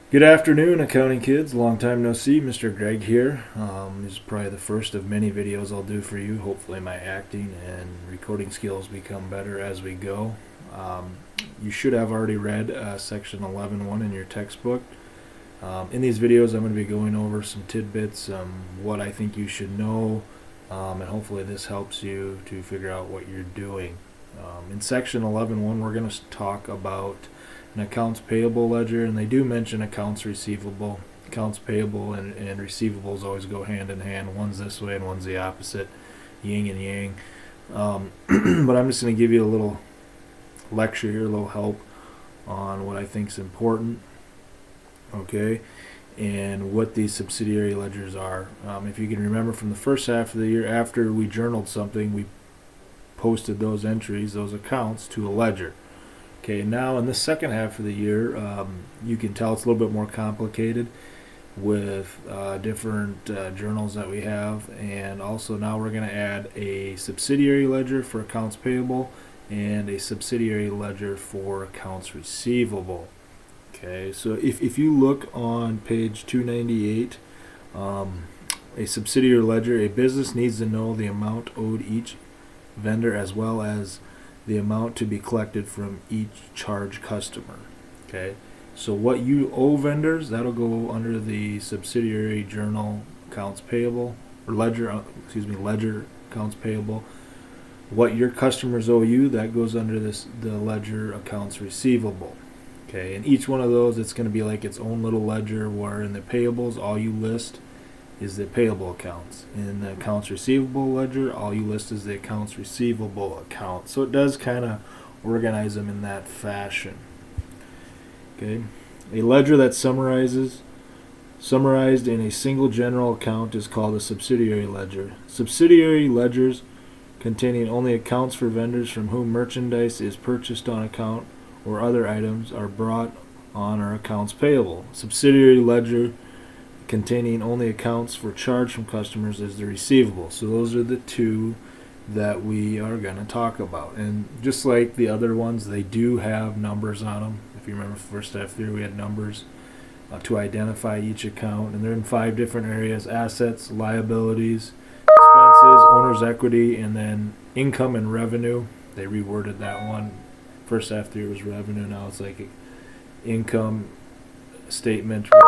Good afternoon, accounting kids. Long time no see. Mr. Greg here. This is probably the first of many videos I'll do for you. Hopefully my acting and recording skills become better as we go. You should have already read section 11.1 in your textbook. In these videos I'm going to be going over some tidbits, what I think you should know, and hopefully this helps you to figure out what you're doing. In section 11.1 we're going to talk about an accounts payable ledger, and they do mention accounts receivable. Accounts payable and receivables always go hand in hand. One's this way and one's the opposite, yin and yang. But I'm just going to give you a little lecture here, a little help on what I think is important, okay, and what these subsidiary ledgers are. If you can remember from the first half of the year, after we journaled something, we posted those entries, those accounts, to a ledger. Okay, now in the second half of the year, you can tell it's a little bit more complicated with different journals that we have, and also now we're going to add a subsidiary ledger for accounts payable and a subsidiary ledger for accounts receivable. Okay, so if you look on page 298, a subsidiary ledger, a business needs to know the amount owed each vendor as well as the amount to be collected from each charged customer. Okay, so what you owe vendors, that'll go under the subsidiary journal accounts payable, or ledger, ledger accounts payable. What your customers owe you, that goes under the ledger accounts receivable. Okay, and each one of those, it's going to be like its own little ledger, where in the payables all you list is the payable accounts. In the accounts receivable ledger, all you list is the accounts receivable account. So it does kind of organize them in that fashion. Okay, a ledger that's summarized in a single general account is called a subsidiary ledger. Subsidiary ledgers containing only accounts for vendors from whom merchandise is purchased on account or other items are brought on our accounts payable. Subsidiary ledger containing only accounts for charge from customers is the receivable. So those are the two that we are going to talk about. And just like the other ones, they do have numbers on them. If you remember first half there, we had numbers to identify each account, and they're in 5 different areas: assets, liabilities, expenses, owner's equity, and then income and revenue. They reworded that one. First half there was revenue, now it's like income statement, revenue.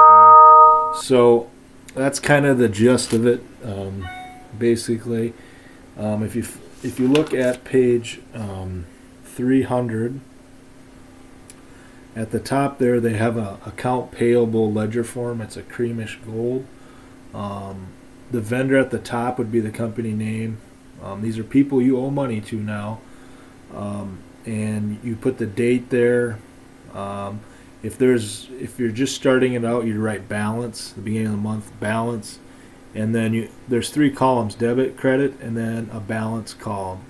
So that's kind of the gist of it, basically. If you look at page 300, at the top there they have a account payable ledger form. It's a creamish gold. The vendor at the top would be the company name. These are people you owe money to now, and you put the date there. If you're just starting it out, you write balance, the beginning of the month balance, and then there's 3 columns: debit, credit, and then a balance column,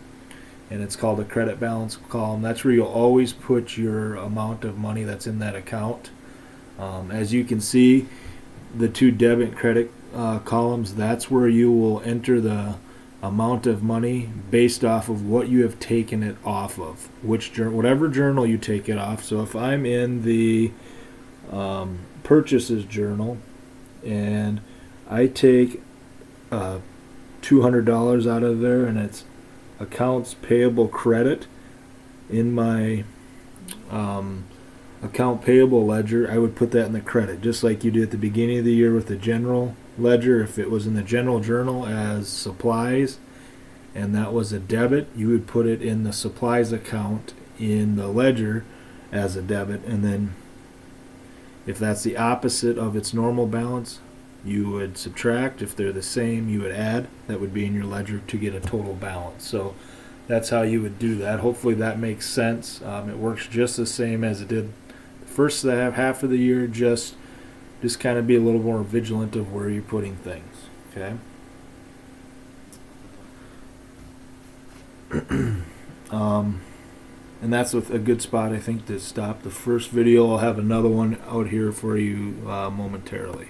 and it's called a credit balance column. That's where you'll always put your amount of money that's in that account. As you can see, the 2 debit and credit columns, that's where you will enter the amount of money based off of what you have taken it off of, whatever journal you take it off. So if I'm in the purchases journal and I take $200 out of there, and it's accounts payable credit in my account payable ledger, I would put that in the credit, just like you did at the beginning of the year with the general ledger. If it was in the general journal as supplies and that was a debit, you would put it in the supplies account in the ledger as a debit, and then if that's the opposite of its normal balance, you would subtract. If they're the same, you would add. That would be in your ledger to get a total balance. So that's how you would do that. Hopefully that makes sense. It works just the same as it did the first half of the year. Just kind of be a little more vigilant of where you're putting things. Okay. And that's a good spot, I think, to stop the first video. I'll have another one out here for you momentarily.